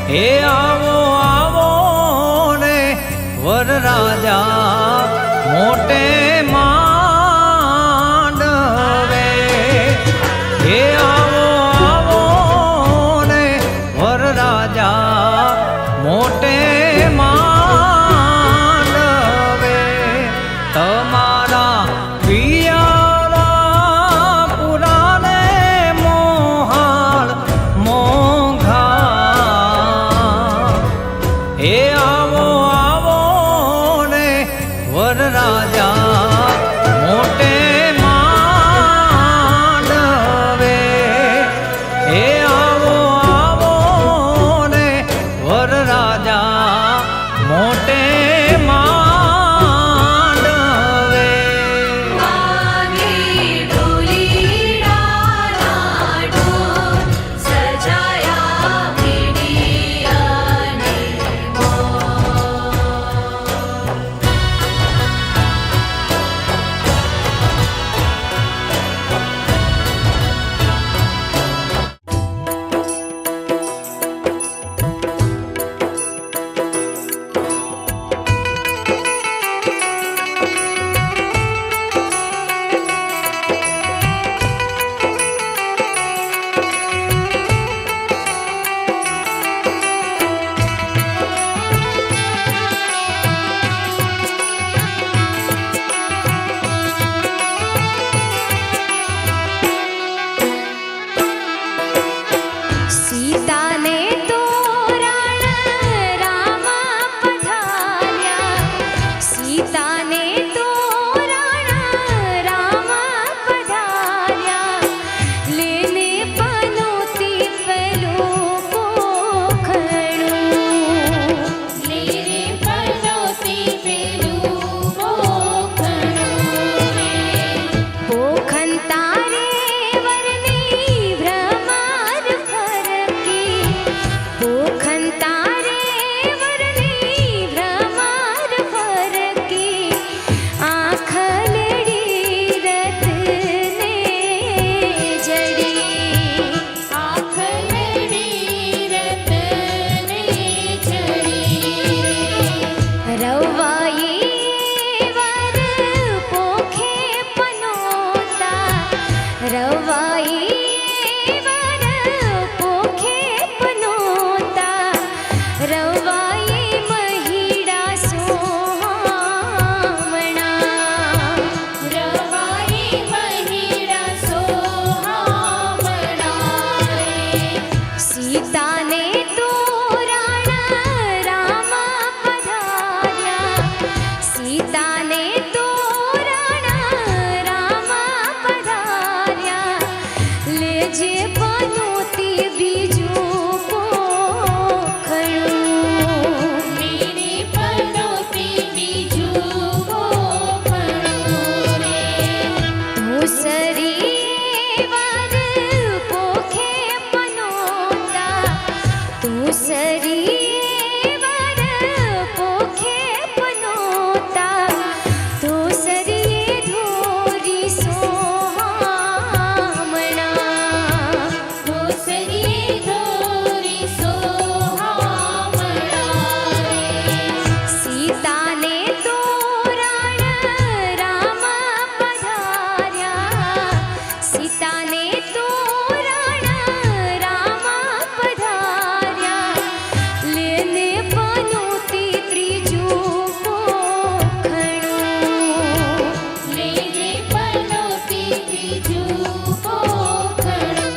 હે આવો આવો ને વરરાજા મોટે માંડવે, હે આવો આવો ને વરરાજા મોટે માંડવે, તમારા પિયારા પુરાને મોહાળ મોંઘા, હે આવો આવો ને વરરાજા મોટે માંડવે, હે આવો આવો ને વરરાજા મોટે માંડવે. વાગે ઢોલીડાના ઢોલ સજાયા પીડિયાને સીતાને તોરણ રામા પધાર્યા, સીતાને તોરણ રામા પધાર્યા, લેને પનોતી પેલું પોખણું, લેને પનોતી પેલું પોખણું, પોખણ તારે વરની ભ્રમાર ફરકી, પોખણ તારે વરની ભ્રમાર ફરકી, આંખ લેડી રતને જડી, આંખ લેડી રતને જડી, રવાઈ વર પોખે પનોતા, રવાઈ વર પોખે પનોતા, રવાઈ મહિડા સોહામણા, રવાઈ મહિડા સોહામણા રે, સીતાને તોરણ રામા પધાર્યા, સીતાને તોરણ રામા પધાર્યા, લેજે પનોતી બીજું પોખણું, લેને પનોતી બીજું પોખણું રે, ધૂસરી વર પોખે પનોતા, ધૂસરી વર પોખે પનોતા, ધૂસરી ધોરી સોહામણા, ધૂસરી ધોરી સોહામણા રે, સીતાને તોરણ રામા પધાર્યા, સીતાને તોરણ રામા પધાર્યા, લેને પનોતી ત્રીજું પોખણું, લેને પનોતી ત્રીજું પોખણું.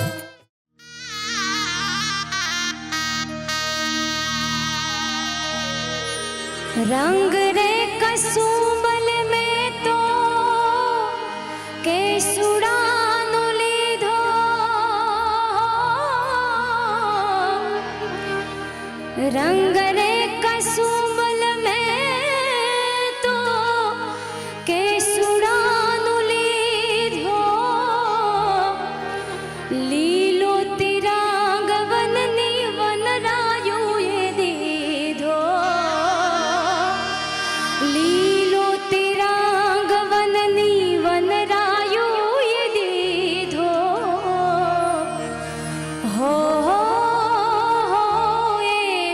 रंग रे कसुंबल में तो केसुड़ानो लीधो, रंग रे कसुंबल में तो केसुड़ानो लीधो, लीलो तिरांगवन वन रायु ये दीधो, लीलो तिरांगवन वन रायु ये दीधो, हो ये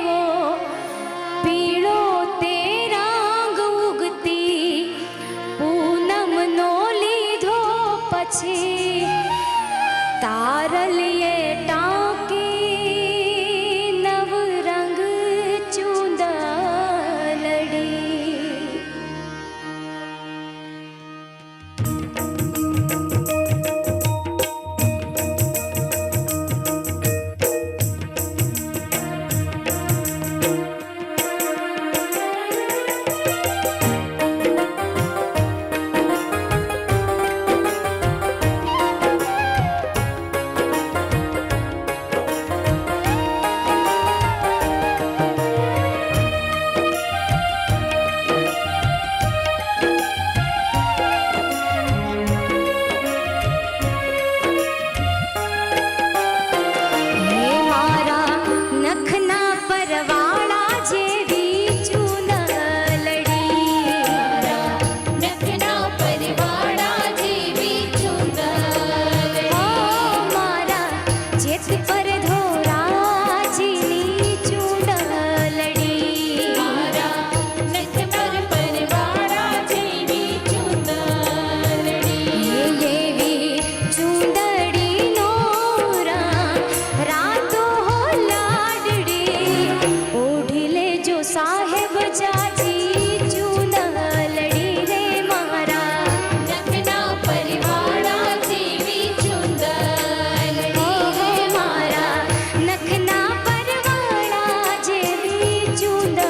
જાજી ચૂંદલડી રે મારા નખના પરવાળા જેવી ચુંદલડી રે મારા નખના પરવાળા જેવી ચૂંદલડી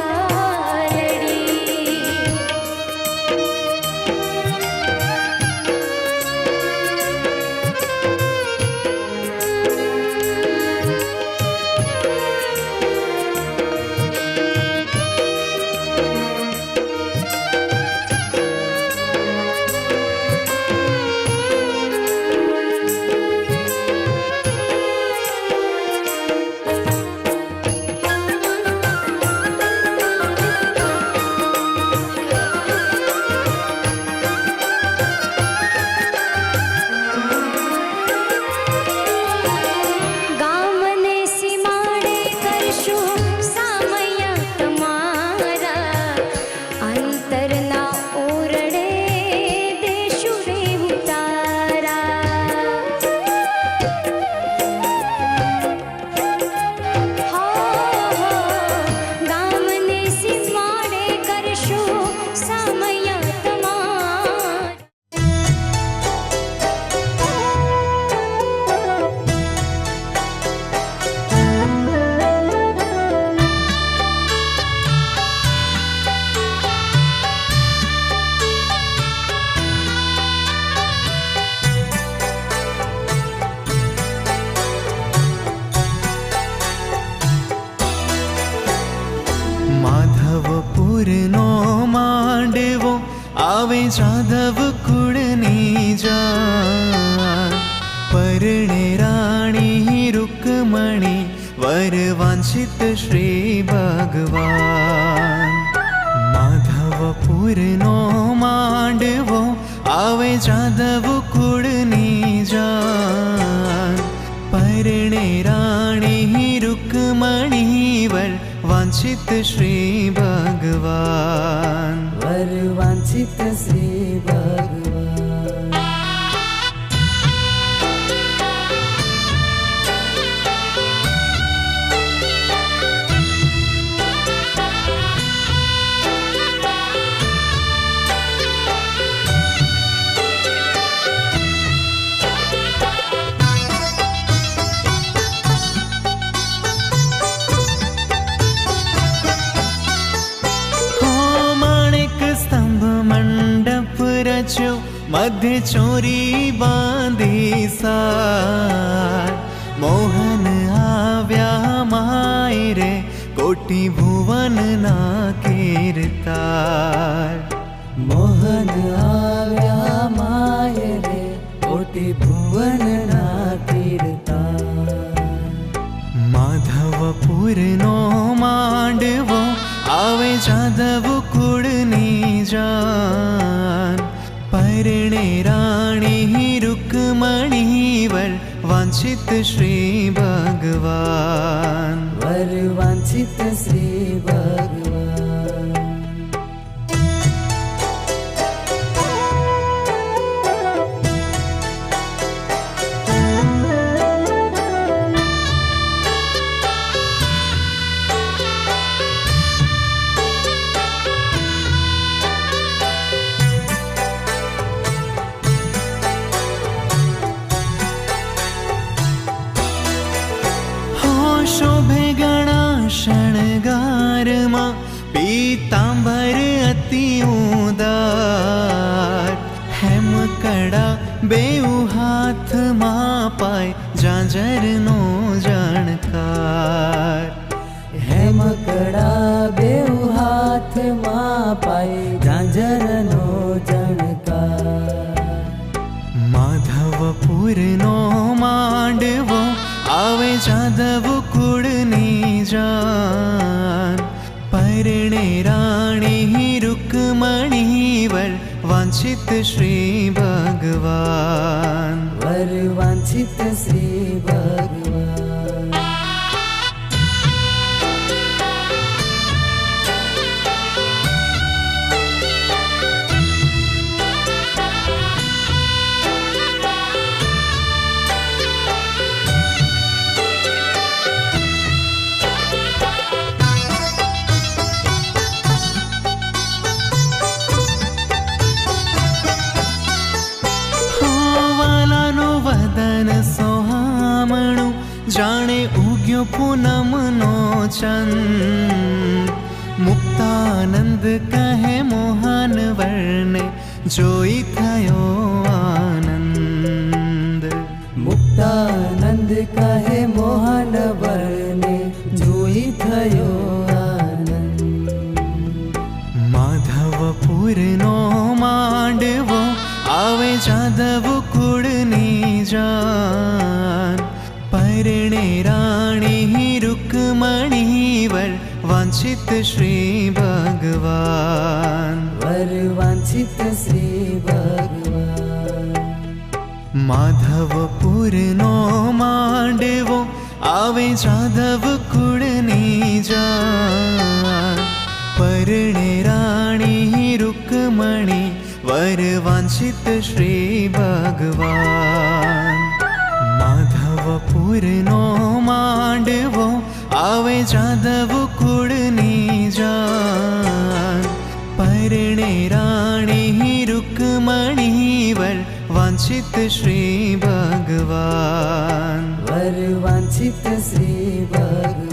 ગામને સીમાડે કરશું સામયા તમારા અંતરના ઓરડે દેશું રે ઉતારા ગામને સીમાડે કરશું સામયા તમારા માધવપુરનો માંડવો આવે જાદવ કુળની જાન પરણે રાણી રૂકમણી વર વાંછિત શ્રી ભગવાન માધવપુરનો માંડવો આવે જાદવ કુળની જાન પરણે રાણી રૂકમણી વર વાંછિત શ્રી ભગવાન वर वांछित श्री भगवान હો માણેક સ્તંભ મંડપ રચ્યો મધ્ય ચોરી બાંધી સાર મોહન આવ્યા માય રે કોટી ભુવન ના કીર્તાર मोहन आव्या माय रे कोटि भुवन ना कीर्ता માધવપુરનો માંડવો આવે જાદવ કુળની જાન પરણે રાણી રૂકમણી વર વાંછિત શ્રી ભગવાન वर वांछित श्री भगवान હો શોભે ઘણા શણગારમાં પીતાંબર અતિ ઉદાર હેમ કડા બેઉ હાથમાં પાય જાંજરનો જાણકાર हेम कड़ा बेउ हाथ मां पाए झांझर नो जणकार માધવપુરનો માંડવો આવે જાદવ કુળની જાન પરણે રાણી રૂકમણી વર વાંછિત શ્રી ભગવાન वर वांछित श्री भगवान પૂનમનો ચંદ મુક્તાનંદ કહે મોહન વર્ણે જોઈ થયો આનંદ. મુક્તાનંદ કહે મોહન વર્ણે જોઈ થયો આનંદ. માધવપુરનો માંડવો આવે જાદવ કુળની જાન. પરણે રાણી રૂકમણી વર વાંછિત શ્રી ભગવાન. વર વાંછિત શ્રી ભગવાન. માધવપુરનો માંડવો આવે જાદવ કુળની જાન. પરણે રાણી રૂકમણી વર વાંછિત શ્રી ભગવાન. માધવપુરનો માંડવો આવે જાદવ કુળની જાન. પરણે રાણી રૂકમણી વર વાંછિત શ્રી ભગવાન. વર વાંછિત શ્રી ભગવાન.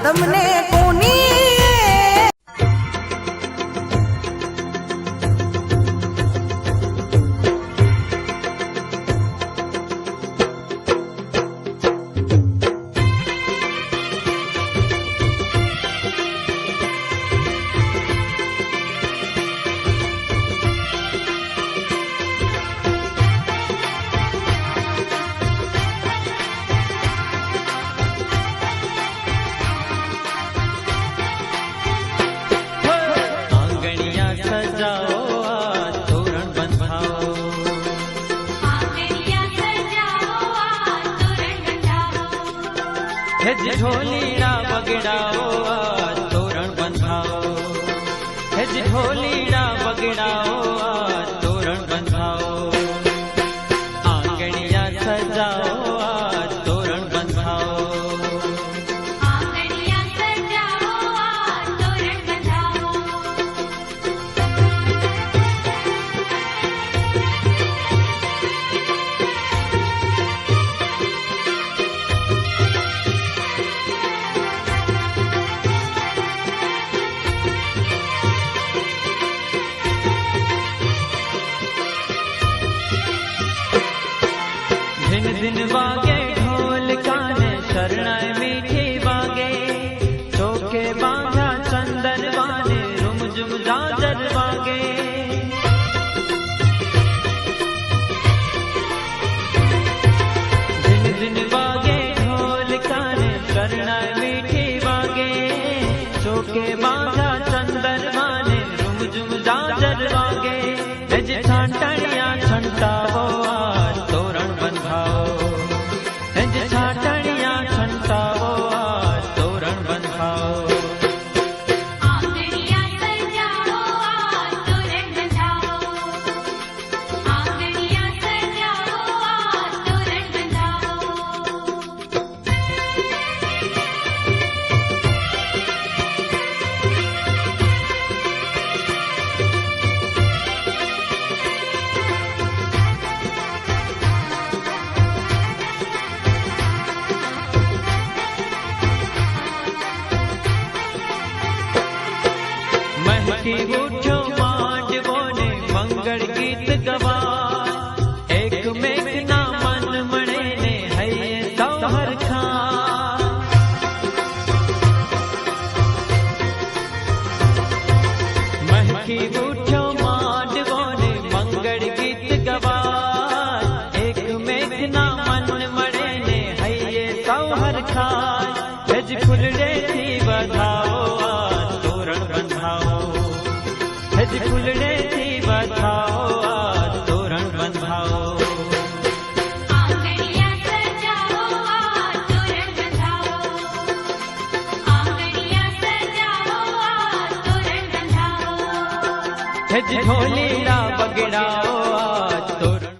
તમને કોની ઢોલીડા બગડાઓ આ તોરણ બંધાવો હેજ ઢોલીડા બગડાઓ આ તોરણ બંધાવો આંગણિયા સજાઓ આ તોરણ બંધાવો આંગણિયા સજાઓ આ તોરણ બંધાવો दिन वागे ढोल काने शरणाई मीठी वागे चौके बांधा चंदन वाने रुम जुम जाजर वागे दिन दिन वागे ढोल काने शरणाई मीठी वागे चौके बांधा चंदन वाने रुम जुम जाजर वागे हेज छाटणिया छंटावो तोरण बंधाओ हेज छाटणिया छंटावो तोरण बंधाओ आंगणिया सजाओ आ तोरण बंधाओ आंगणिया सजाओ आ तोरण बंधाओ महकी उठो मांडवो ने मंगल गीत गवा एक मेघना मन मणे ने हये सौहर खा महकी उठो मांडवो ने मंगल गीत गवा एक मेघना मन मणे ने हये सौहर खा हेज फुलड़े थी बधाओ तोरण बंधाओ हेज फुलड़े थी बधाओ तोरण बंधाओ आंगणिया सजाओ आ तोरण बंधाओ आंगणिया सजाओ आ तोरण बंधाओ हेज ढोलीड़ा बगड़ाओ तोरण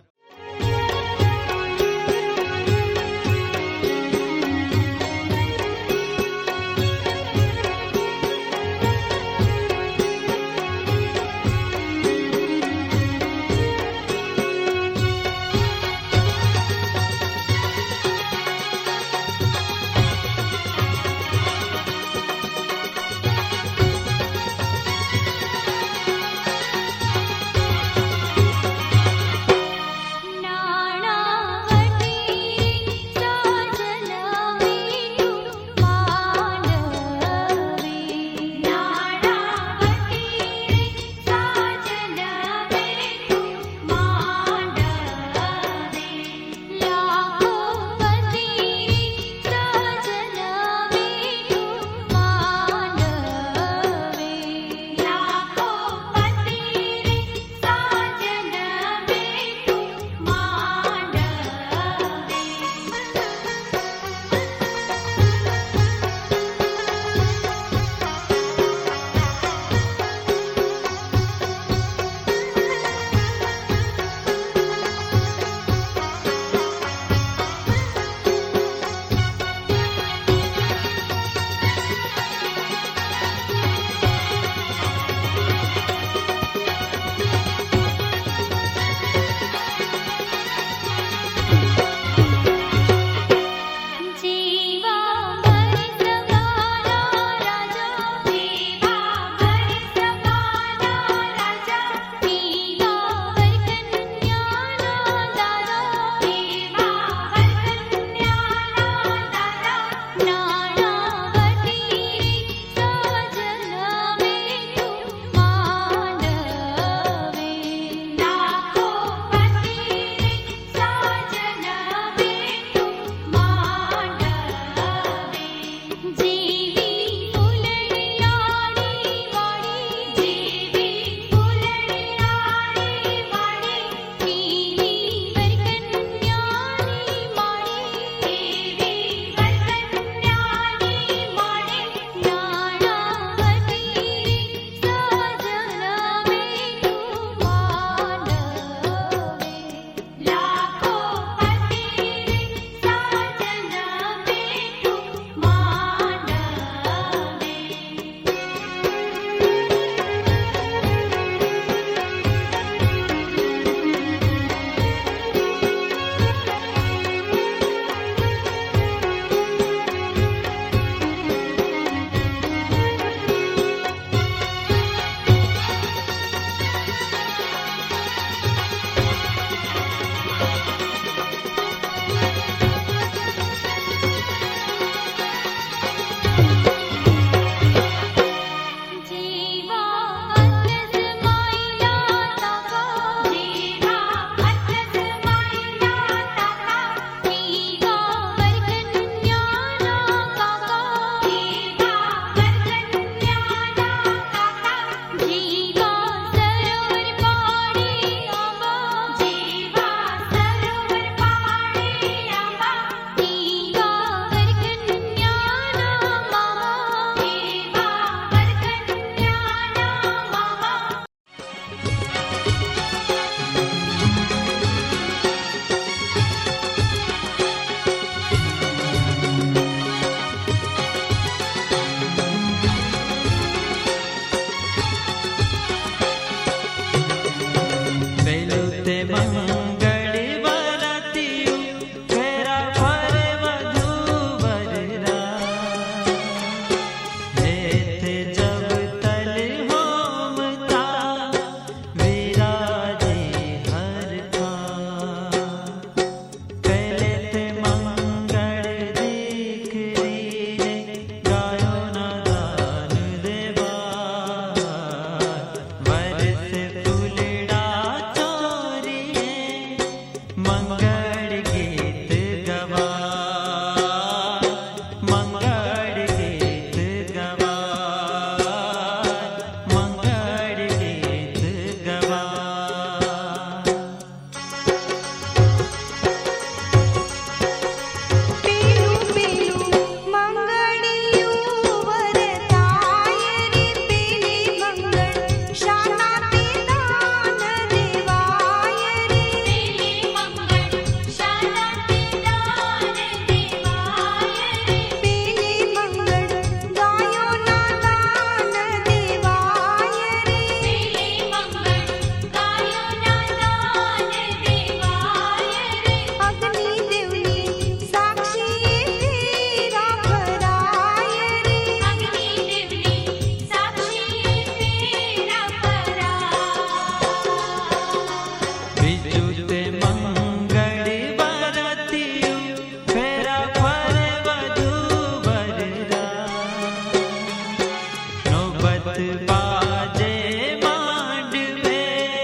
बाजे मांडवे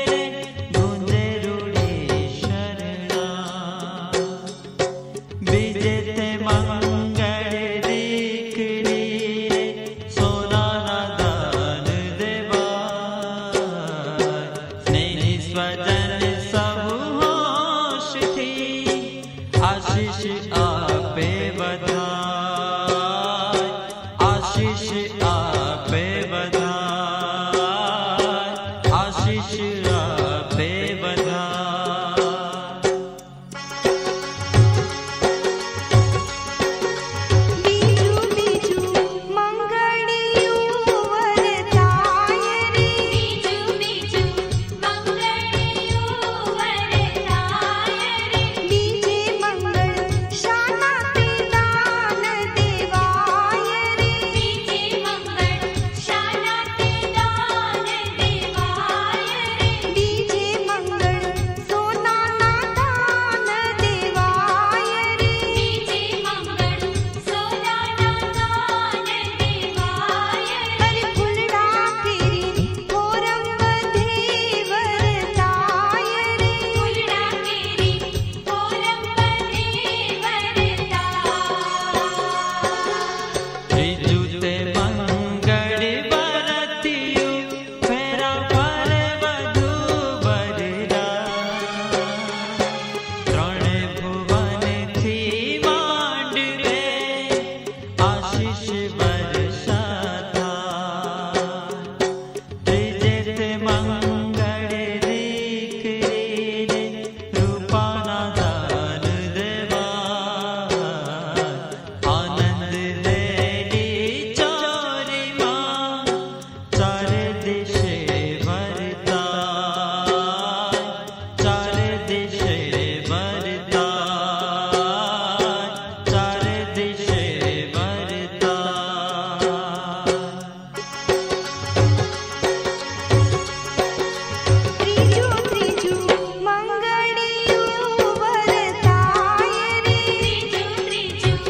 रे गूंजे रूड़ी शरणा बीजे ते मंगल दीकरी रे सोना ना दान देवा स्नेही स्वजन सब होश थी आशीष आपे बधाई आशीष आपे बधाई आशीष आपे बधाई બીજું બીજું મંગળિયું વરતાય રે બીજું બીજું મંગળિયું વરતાય રે બીજે મંગળ શાના તે દાન દેવાય રે બીજે મંગળ શાનાથી દાન દેવાય રે બીજે મંગળ સોનાના દાન દેવાય રે બીજે મંગળ સોનાના દાન દેવાય રે હરિ ફૂલડા કેરી ફોરમ બધે વરતાય રે ફૂલડા કેરી કોલમ બધે વરતાય ત્રીજું તે મંગળ બરતિયું ફેરા પર વધુ બરરા ત્રણે ભુવનથી માંડવે આશીષ વર્ષાતા ત્રીજે તે મંગળ દીકરી રે રૂપાના દાન દેવા આનંદ લેડી ચોરીમાં ચારે દિશે વરતા ચારે દિશે વરતા ચારે દિશે વરતા ત્રીજું ત્રીજું મંગળિયું વરતાય રે ત્રીજું ત્રીજું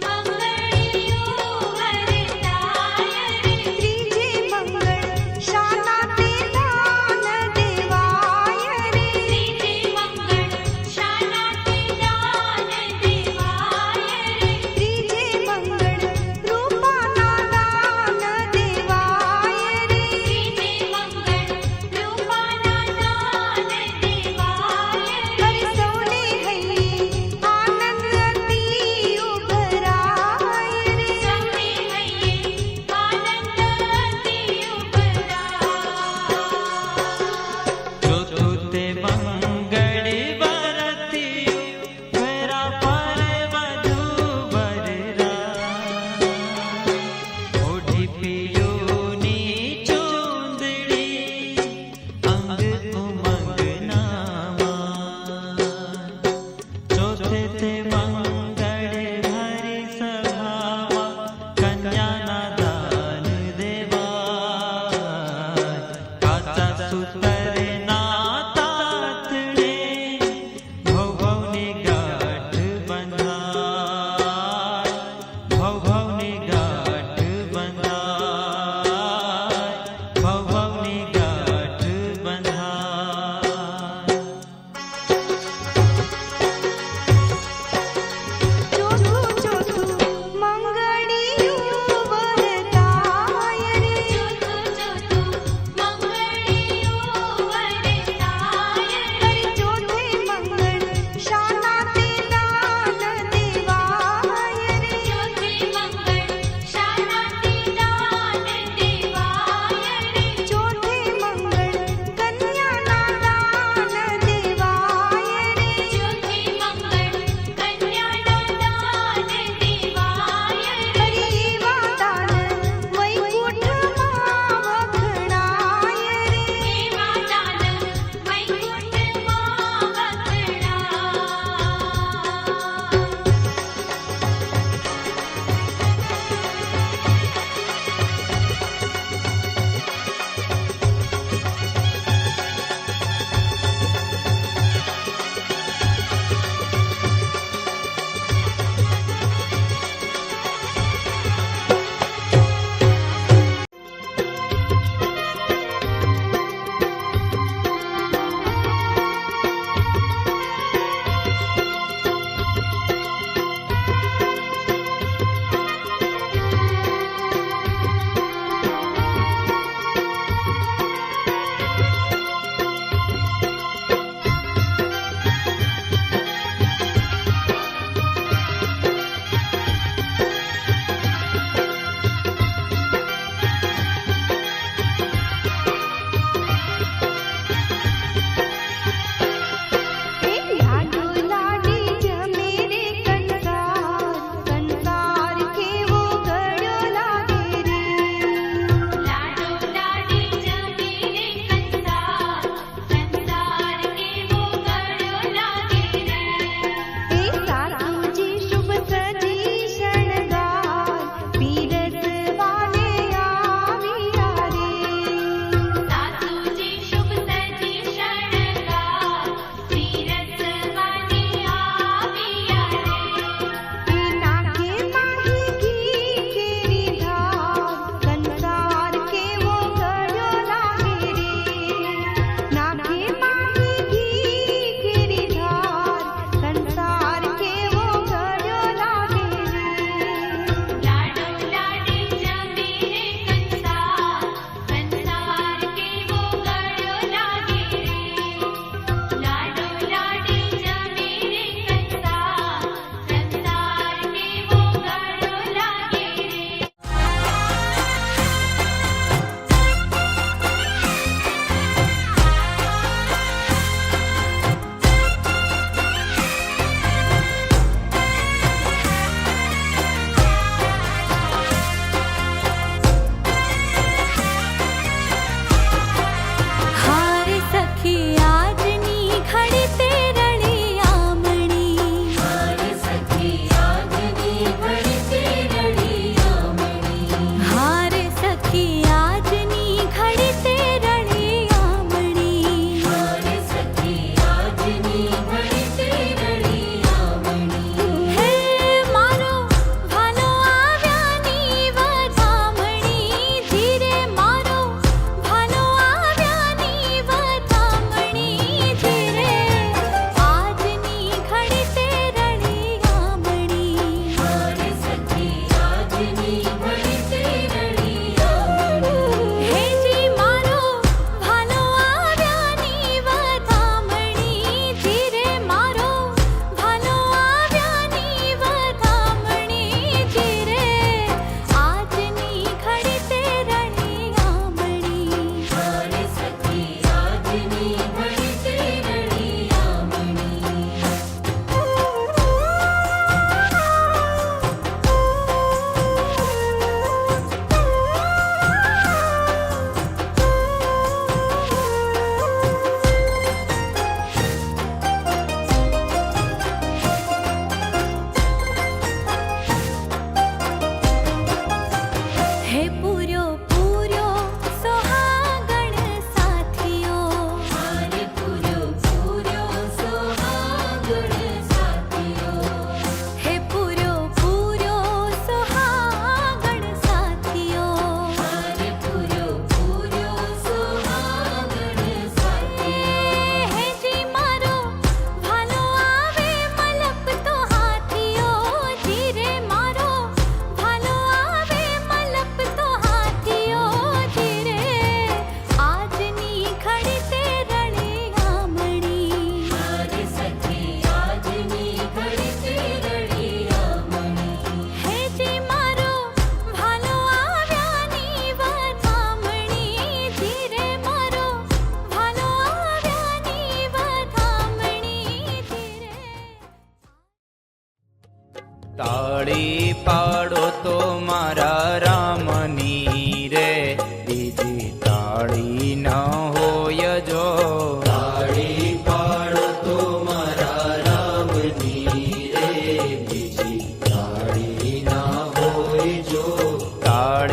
મંગળિયું વરતાય રે ત્રીજે મંગળ શાના તે દાન દેવાય રે ત્રીજે મંગળ શાનાથી દાન દેવાય રે ત્રીજે મંગળ રૂપાના દાન દેવાય રે ત્રીજે મંગળ રૂપાના દાન દેવાય હરિ સૌને હૈયે આનંદ અતિ ઉભરાય રે સૌને હૈયે આનંદ અતિ ઉભરાય ચોથું તે મંગળ બરતિયું ફેરા પર વધુ બરરા ઓઢી પિયોની ચૂંદડી અંગ ઉમંગનામાં ચોથે તે મંગળ હરિ સભામાં કન્યાના દાન દેવા કાચા સૂતરના તાતણે ભવભવની ગાંઠ બંધાય ભવભવની ગાંઠ બંધાય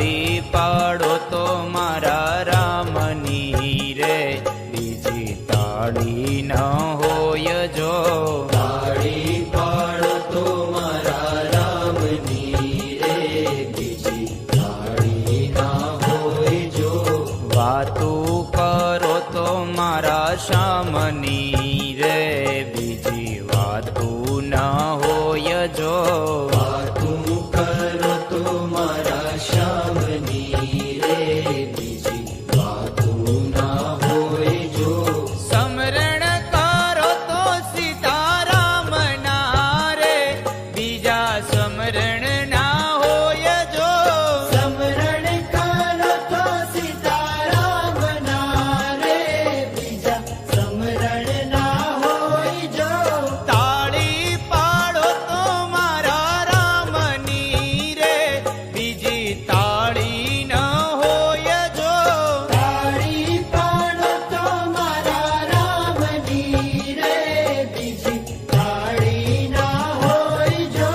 તાળી પાડો તો મારા રામની રે, બીજી તાળી ન હોય જો. તાળી પાડો તો મારા રામની રે, બીજી તાળી ના હોય જો. વાતું કરો તો મારા શ્યામની રે, બીજી વાતું ન હોય જો. વાતું કરો તો મારા શ્યામની રે, બીજી વાતું ના હોય જો. સમરણ કરો તો સીતારામ ના રે, બીજા સમરણ ના હોય જો. સમરણ કરો તો સીતારામ ના રે, બીજા સમરણ ના હોય જો. તાળી પાડો તો મારા રામની રે, બીજી તાળી ન હોય જો. તાળી પાડો તો મારા રામની રે, બીજી તાળી ના હોય જો.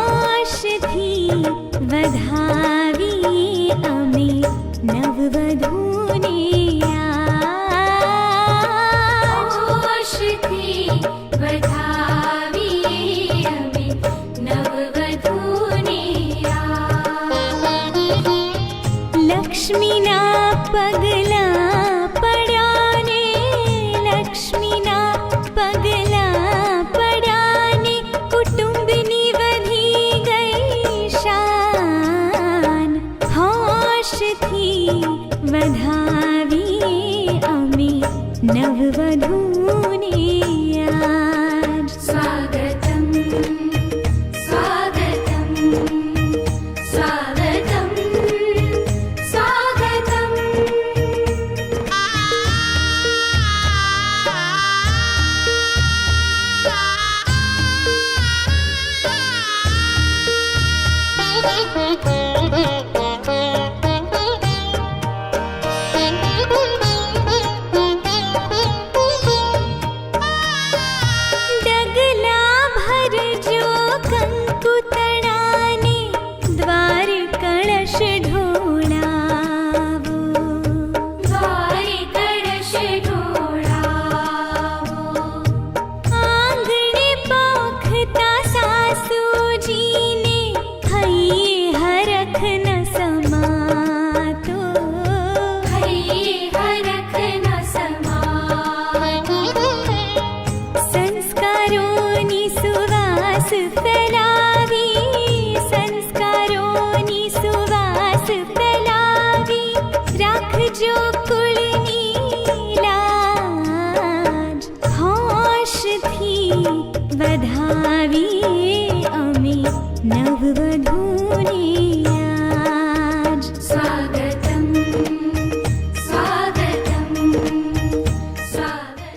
હોશથી વધાવીએ અમે નવવધૂને આજ. હોશથી વધાવીએ અમે નવવધૂને આજ. લક્ષ્મીના પગલાં પડ્યા ને, લક્ષ્મીના પગલાં પડ્યા ને, કુટુંબની વધી ગઈ શાન. હોશથી વધાવીએ અમે નવવધૂને આજ. સ્વાગતમ સ્વાગતમ સ્વાગતમ સ્વાગતમ. ડગલા ભરજો કંકુ તણાને, દ્વાર કળશ ઢોળાવો. દ્વારે કળશ ઢોળાવો. આંગણે પોખતા સાસુજીને, હૈયે હરખ ન સમાતો. હૈયે હરખ ન સમાતો. સંસ્કારોની સુવાસ ફેલાવી, સંસ્કારોની સુવાસ ફેલાવી, રાખજો કુળની લાજ. હોશથી વધાવીએ અમે નવવધૂને આજ. સ્વાગતમ સ્વાગતમ સ્વાગતમ.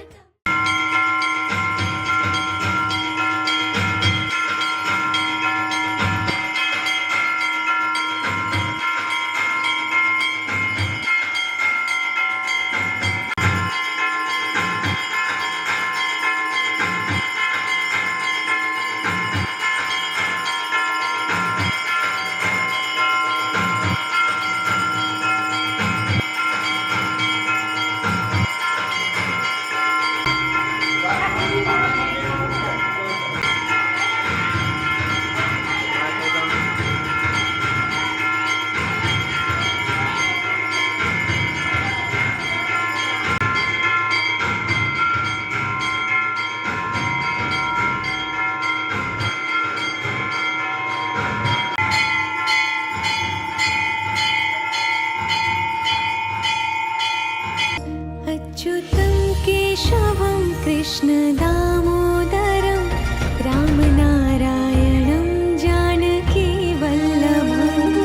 कृष्णदामोदरं रामनारायणं जानकी वल्लभम्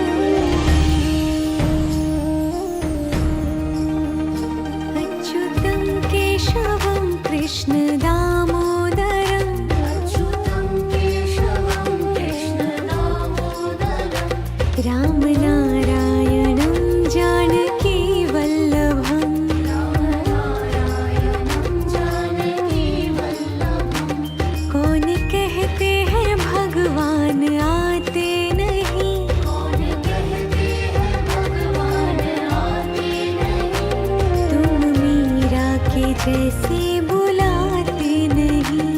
जैसे बुलाते नहीं,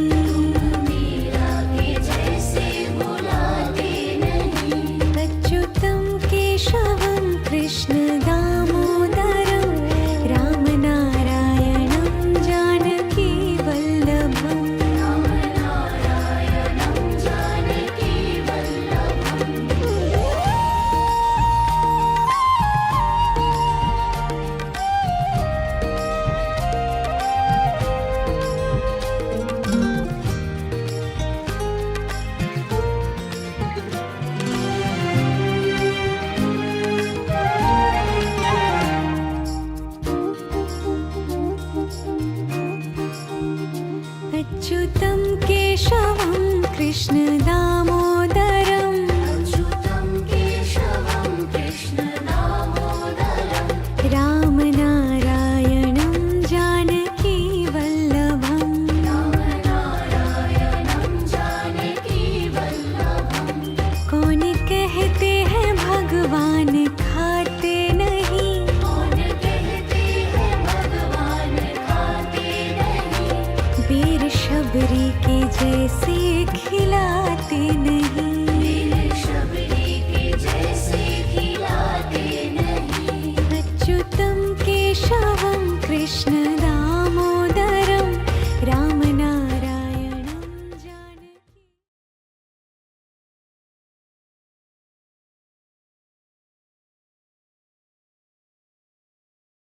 अच्युतम केशवम कृष्ण दामोदरम राम नारायणम जानकी वल्लभम। अच्युतं केशवं कृष्ण दामोदरं राम नारायणं जानकी वल्लभम्। कौन कहते हैं भगवान खाते नहीं, वीर शबरी के जैसे खिलाते नहीं, अच्युतं केशवं कृष्ण दामोदरम्